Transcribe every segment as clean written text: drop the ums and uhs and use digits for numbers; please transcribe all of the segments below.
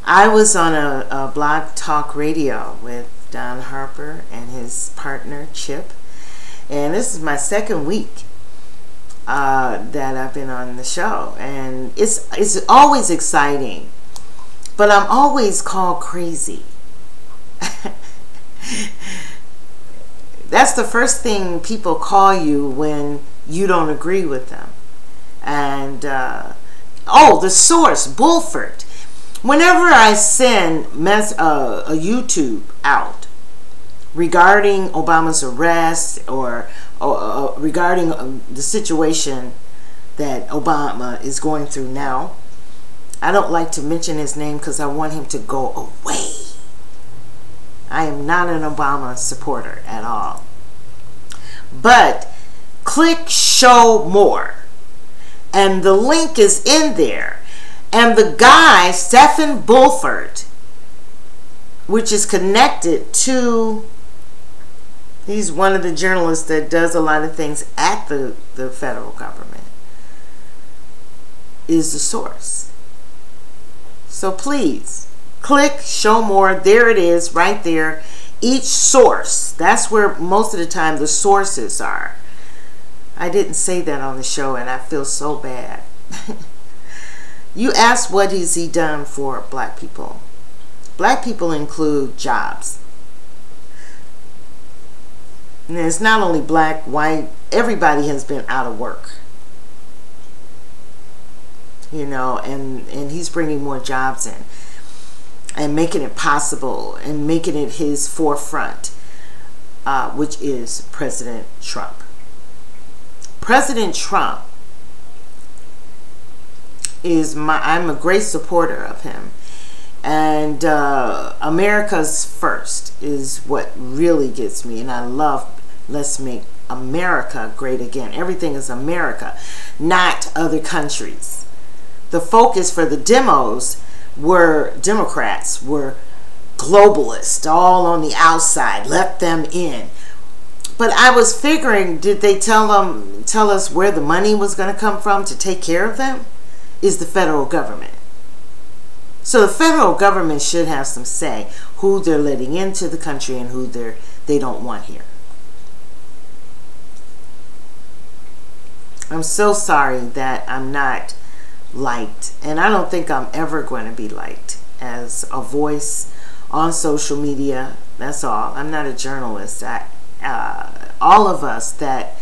I was on a blog talk radio with Don Harper and his partner Chip, and this is my second week that I've been on the show, and it's always exciting, but I'm always called crazy. That's the first thing people call you when you don't agree with them. And oh, the source, Bulford. Whenever I send a YouTube out regarding Obama's arrest or regarding the situation that Obama is going through now, I don't like to mention his name because I want him to go away. I am not an Obama supporter at all. But click show more, and the link is in there. And the guy, Stephen Bulford, which is connected to, he's one of the journalists that does a lot of things at the federal government, is the source. So please, click show more. There it is, right there. Each source, that's where most of the time the sources are. I didn't say that on the show, and I feel so bad. You ask, what has he done for black people? Black people include jobs. And it's not only black, white, everybody has been out of work. You know, and he's bringing more jobs in and making it possible and making it his forefront, which is President Trump. President Trump is I'm a great supporter of him, and America's first is what really gets me, and I love let's make America great again. Everything is America, not other countries. The focus for the Democrats were globalists, all on the outside, let them in. But I was figuring, did they tell us where the money was going to come from to take care of them? Is the federal government. So the federal government should have some say who they're letting into the country and who they don't want here. I'm so sorry that I'm not liked, and I don't think I'm ever going to be liked as a voice on social media. That's all. I'm not a journalist. All of us that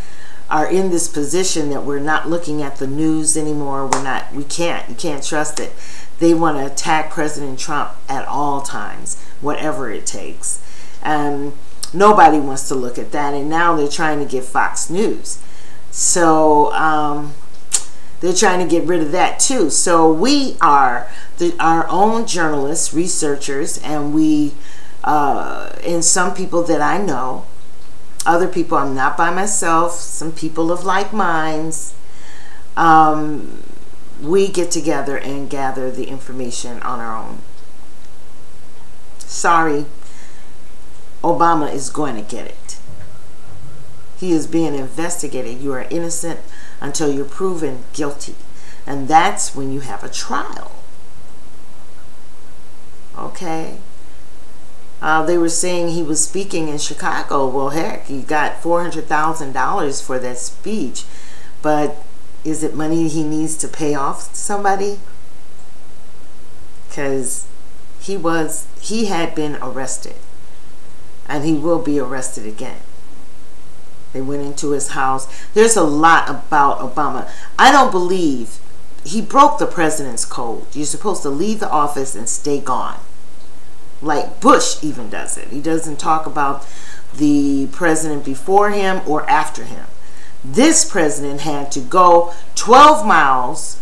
are in this position that we're not looking at the news anymore, you can't trust it. They want to attack President Trump at all times, whatever it takes. And nobody wants to look at that, and now they're trying to get Fox News. So they're trying to get rid of that too. So we are our own journalists, researchers, and and some people that I know, other people, I'm not by myself, some people of like minds, we get together and gather the information on our own. Sorry, Obama is going to get it. He is being investigated. You are innocent until you're proven guilty. And that's when you have a trial. Okay? They were saying he was speaking in Chicago. Well, heck, he got $400,000 for that speech. But is it money he needs to pay off somebody? Because he had been arrested. And he will be arrested again. They went into his house. There's a lot about Obama. I don't believe he broke the president's code. You're supposed to leave the office and stay gone. Like Bush even does it. He doesn't talk about the president before him or after him. This president had to go 12 miles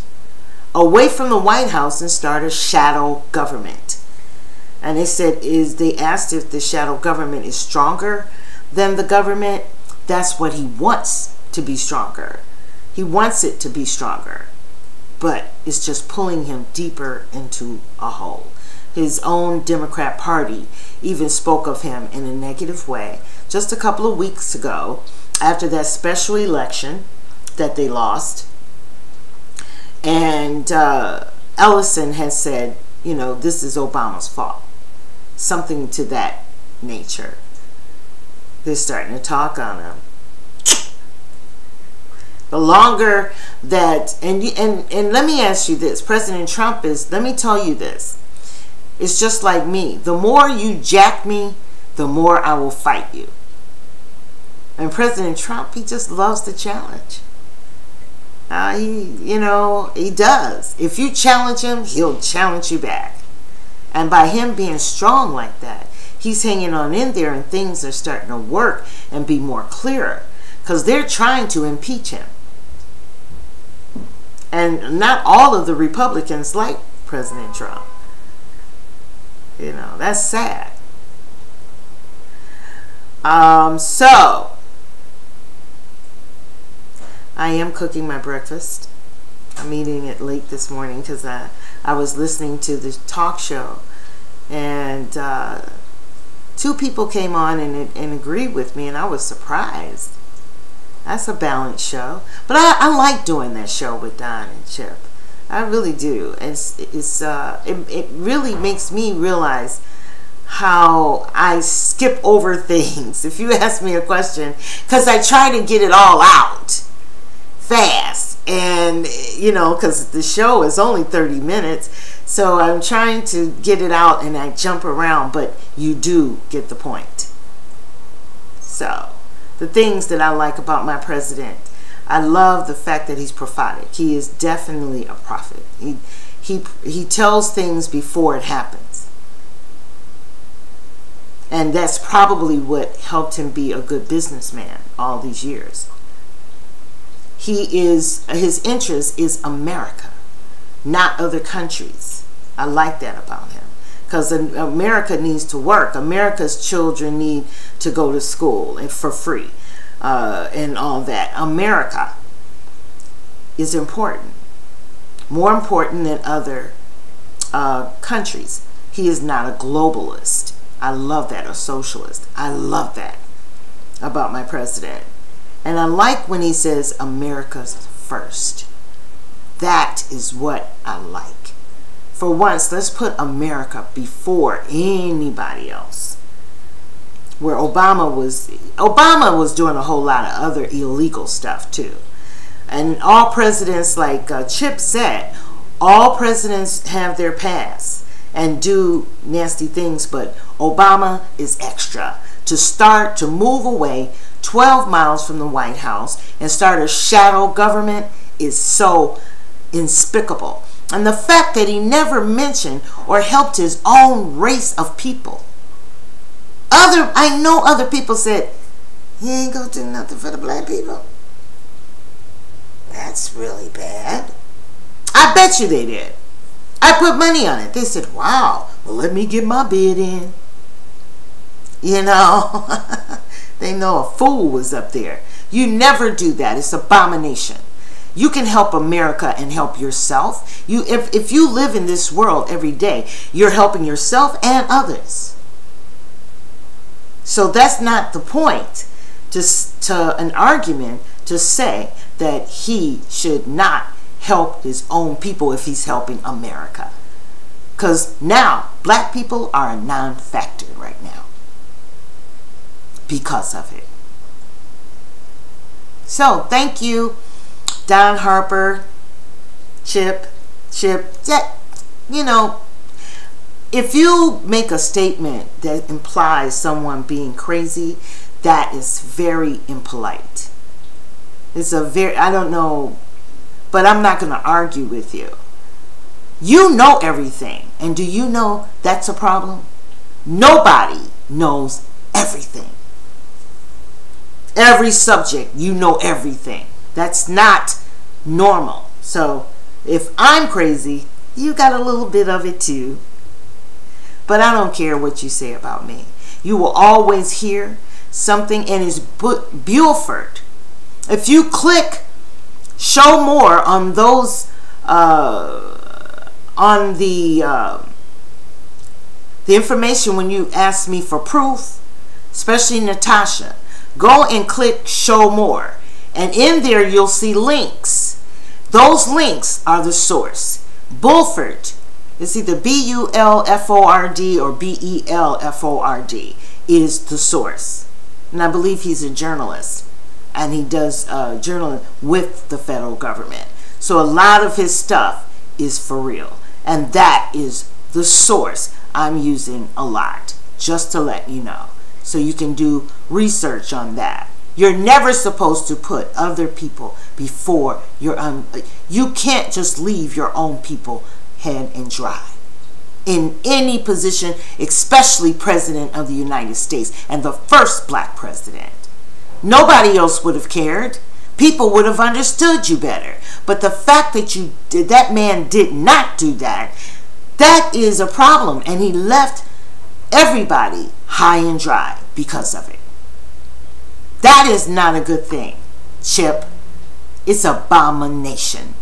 away from the White House and start a shadow government. And they said, they asked if the shadow government is stronger than the government. That's what he wants to be stronger. He wants it to be stronger. But it's just pulling him deeper into a hole. His own Democrat Party even spoke of him in a negative way just a couple of weeks ago after that special election that they lost. And Ellison has said you know, this is Obama's fault. Something to that nature. They're starting to talk on him. The longer that, and let me ask you this, President Trump is, let me tell you this, it's just like me. The more you jack me, the more I will fight you. And President Trump, he just loves the challenge. He does. If you challenge him, he'll challenge you back. And by him being strong like that, he's hanging on in there, and things are starting to work and be more clearer. Because they're trying to impeach him. And not all of the Republicans like President Trump. You know, that's sad. So, I am cooking my breakfast. I'm eating it late this morning because I was listening to the talk show. And 2 people came on and agreed with me, and I was surprised. That's a balanced show. But I like doing that show with Don and Chip. I really do. It really makes me realize how I skip over things. If you ask me a question, because I try to get it all out fast. And, you know, because the show is only 30 minutes. So I'm trying to get it out and I jump around. But you do get the point. So, the things that I like about my president, I love the fact that he's prophetic. He is definitely a prophet. He tells things before it happens. And that's probably what helped him be a good businessman all these years. His interest is America, not other countries. I like that about him. Because America needs to work. America's children need to go to school and for free and all that. America is important. More important than other countries. He is not a globalist. I love that. A socialist. I love that about my president. And I like when he says America's first. That is what I like. For once, let's put America before anybody else. Where Obama was doing a whole lot of other illegal stuff too. And all presidents, like Chip said, all presidents have their past and do nasty things, but Obama is extra. To move away 12 miles from the White House and start a shadow government is so despicable. And the fact that he never mentioned or helped his own race of people. I know other people said, he ain't gonna do nothing for the black people. That's really bad. I bet you they did. I put money on it. They said, wow, well, let me get my bid in. You know, they know a fool was up there. You never do that. It's abomination. You can help America and help yourself. If you live in this world every day, you're helping yourself and others. So that's not the point to an argument to say that he should not help his own people if he's helping America. Because now, black people are a non-factor right now. Because of it. So, thank you, Don Harper, Chip, you know, if you make a statement that implies someone being crazy, that is very impolite. It's I don't know, but I'm not going to argue with you. You know everything. And do you know that's a problem? Nobody knows everything. Every subject, you know everything. That's not normal. So, if I'm crazy, you got a little bit of it too. But I don't care what you say about me. You will always hear something, and it's Buford. If you click show more on those, on the information when you ask me for proof, especially Natasha, go and click show more. And in there you'll see links. Those links are the source. Bulford It's either B-U-L-F-O-R-D or B-E-L-F-O-R-D is the source. And I believe he's a journalist. And he does journalism with the federal government. So a lot of his stuff is for real. And that is the source I'm using a lot. Just to let you know. So you can do research on that. You're never supposed to put other people before your own. You can't just leave your own people high and dry. In any position, especially President of the United States and the first black president. Nobody else would have cared. People would have understood you better. But the fact that that man did not do that, that is a problem. And he left everybody high and dry because of it. That is not a good thing, Chip. It's abomination.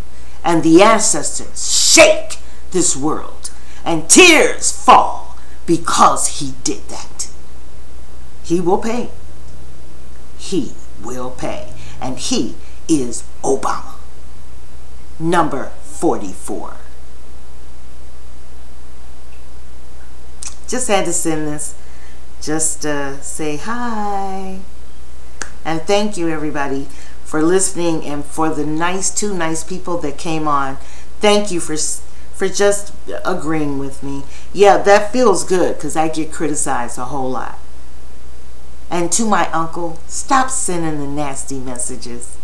And the ancestors shake this world. And tears fall because he did that. He will pay. He will pay. And he is Obama. Number 44. Just had to send this. Just say hi. And thank you, everybody, for listening and for the two nice people that came on. Thank you for just agreeing with me. Yeah, that feels good because I get criticized a whole lot. And to my uncle, stop sending the nasty messages.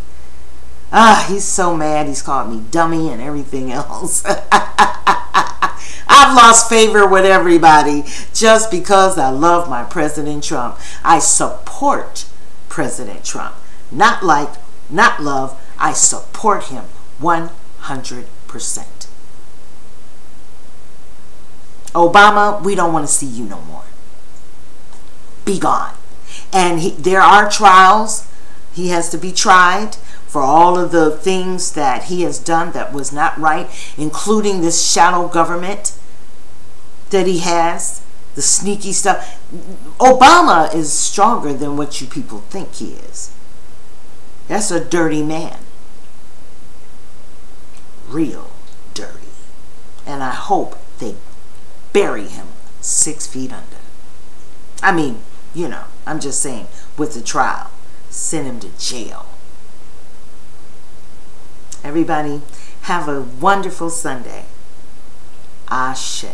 He's so mad. He's called me dummy and everything else. I've lost favor with everybody just because I love my President Trump. I support President Trump. Not love. I support him 100%. Obama, we don't want to see you no more. Be gone. And there are trials. He has to be tried for all of the things that he has done that was not right, including this shadow government that he has, the sneaky stuff. Obama is stronger than what you people think he is. That's a dirty man. Real dirty. And I hope they bury him 6 feet under. I mean, you know, I'm just saying, with the trial, send him to jail. Everybody, have a wonderful Sunday. Ashe.